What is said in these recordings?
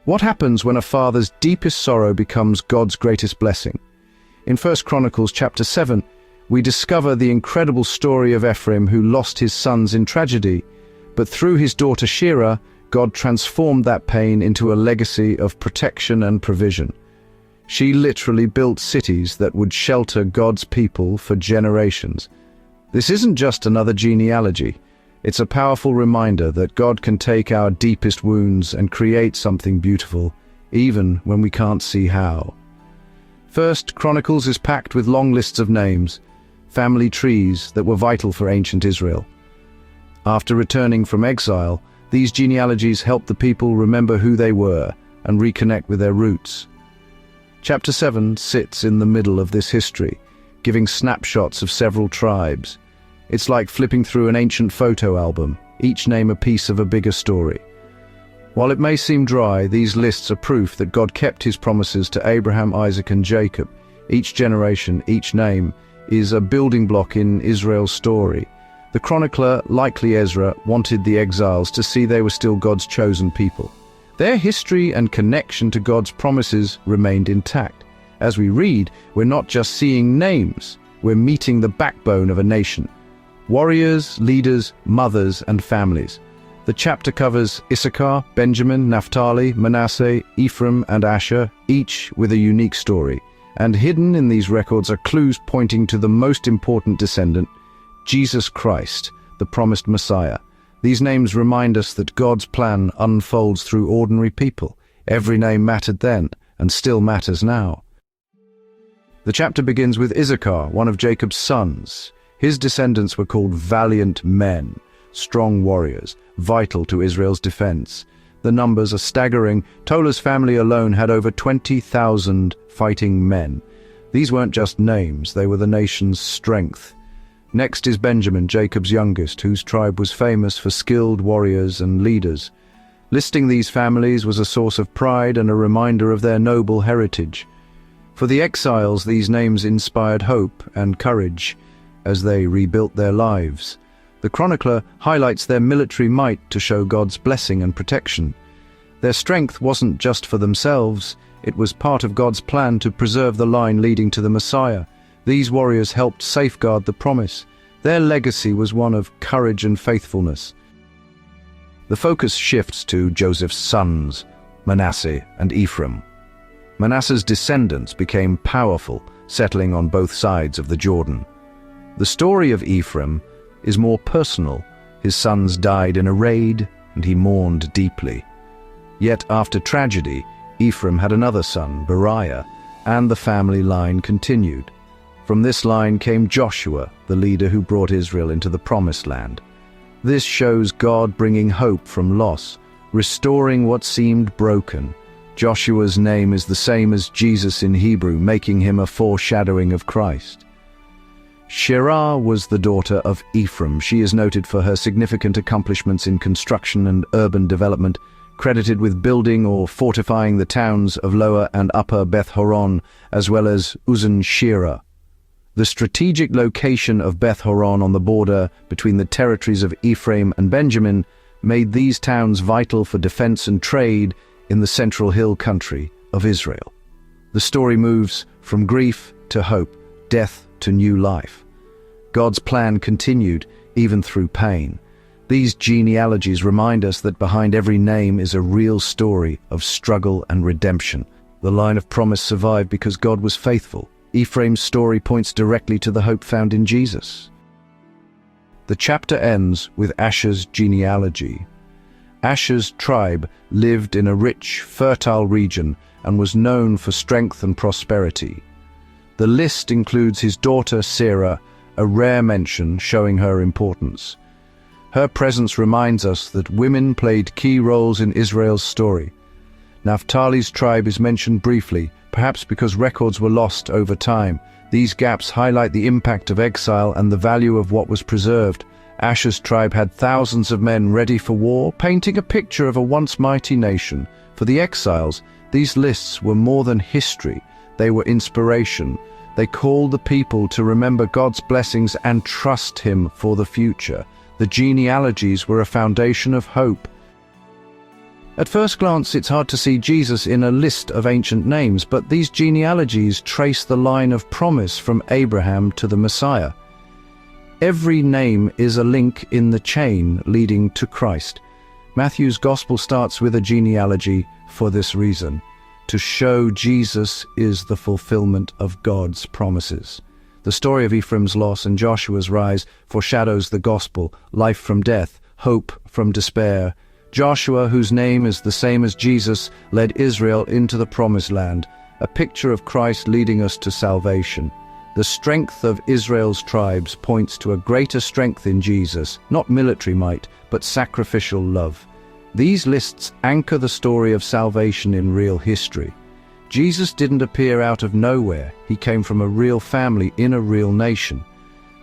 What happens when a father's deepest sorrow becomes God's greatest blessing? In 1 Chronicles chapter 7, we discover the incredible story of Ephraim who lost his sons in tragedy, but through his daughter Sherah, God transformed that pain into a legacy of protection and provision. She literally built cities that would shelter God's people for generations. This isn't just another genealogy. It's a powerful reminder that God can take our deepest wounds and create something beautiful, even when we can't see how. First Chronicles is packed with long lists of names, family trees that were vital for ancient Israel. After returning from exile, these genealogies help the people remember who they were and reconnect with their roots. Chapter 7 sits in the middle of this history, giving snapshots of several tribes. It's like flipping through an ancient photo album, each name a piece of a bigger story. While it may seem dry, these lists are proof that God kept his promises to Abraham, Isaac, and Jacob. Each generation, each name, is a building block in Israel's story. The chronicler, likely Ezra, wanted the exiles to see they were still God's chosen people. Their history and connection to God's promises remained intact. As we read, we're not just seeing names, we're meeting the backbone of a nation. Warriors, leaders, mothers, and families. The chapter covers Issachar, Benjamin, Naphtali, Manasseh, Ephraim, and Asher, each with a unique story. And hidden in these records are clues pointing to the most important descendant, Jesus Christ, the promised Messiah. These names remind us that God's plan unfolds through ordinary people. Every name mattered then, and still matters now. The chapter begins with Issachar, one of Jacob's sons. His descendants were called valiant men, strong warriors, vital to Israel's defense. The numbers are staggering. Tolah's family alone had over 20,000 fighting men. These weren't just names, they were the nation's strength. Next is Benjamin, Jacob's youngest, whose tribe was famous for skilled warriors and leaders. Listing these families was a source of pride and a reminder of their noble heritage. For the exiles, these names inspired hope and courage as they rebuilt their lives. The chronicler highlights their military might to show God's blessing and protection. Their strength wasn't just for themselves, it was part of God's plan to preserve the line leading to the Messiah. These warriors helped safeguard the promise. Their legacy was one of courage and faithfulness. The focus shifts to Joseph's sons, Manasseh and Ephraim. Manasseh's descendants became powerful, settling on both sides of the Jordan. The story of Ephraim is more personal. His sons died in a raid, and he mourned deeply. Yet after tragedy, Ephraim had another son, Beriah, and the family line continued. From this line came Joshua, the leader who brought Israel into the Promised Land. This shows God bringing hope from loss, restoring what seemed broken. Joshua's name is the same as Jesus in Hebrew, making him a foreshadowing of Christ. Sherah was the daughter of Ephraim. She is noted for her significant accomplishments in construction and urban development, credited with building or fortifying the towns of Lower and Upper Beth Horon, as well as Uzan-Shirah. The strategic location of Beth Horon on the border between the territories of Ephraim and Benjamin made these towns vital for defense and trade in the central hill country of Israel. The story moves from grief to hope, death to new life. God's plan continued, even through pain. These genealogies remind us that behind every name is a real story of struggle and redemption. The line of promise survived because God was faithful. Ephraim's story points directly to the hope found in Jesus. The chapter ends with Asher's genealogy. Asher's tribe lived in a rich, fertile region and was known for strength and prosperity. The list includes his daughter Sherah, a rare mention showing her importance. Her presence reminds us that women played key roles in Israel's story. Naphtali's tribe is mentioned briefly, perhaps because records were lost over time. These gaps highlight the impact of exile and the value of what was preserved. Asher's tribe had thousands of men ready for war, painting a picture of a once mighty nation. For the exiles, these lists were more than history. They were inspiration. They called the people to remember God's blessings and trust Him for the future. The genealogies were a foundation of hope. At first glance, it's hard to see Jesus in a list of ancient names, but these genealogies trace the line of promise from Abraham to the Messiah. Every name is a link in the chain leading to Christ. Matthew's Gospel starts with a genealogy for this reason, to show Jesus is the fulfillment of God's promises. The story of Ephraim's loss and Joshua's rise foreshadows the gospel, life from death, hope from despair. Joshua, whose name is the same as Jesus, led Israel into the promised land, a picture of Christ leading us to salvation. The strength of Israel's tribes points to a greater strength in Jesus, not military might, but sacrificial love. These lists anchor the story of salvation in real history. Jesus didn't appear out of nowhere. He came from a real family in a real nation.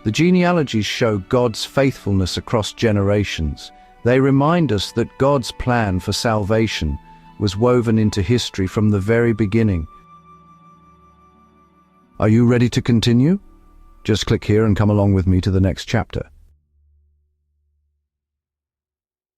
The genealogies show God's faithfulness across generations. They remind us that God's plan for salvation was woven into history from the very beginning. Are you ready to continue? Just click here and come along with me to the next chapter.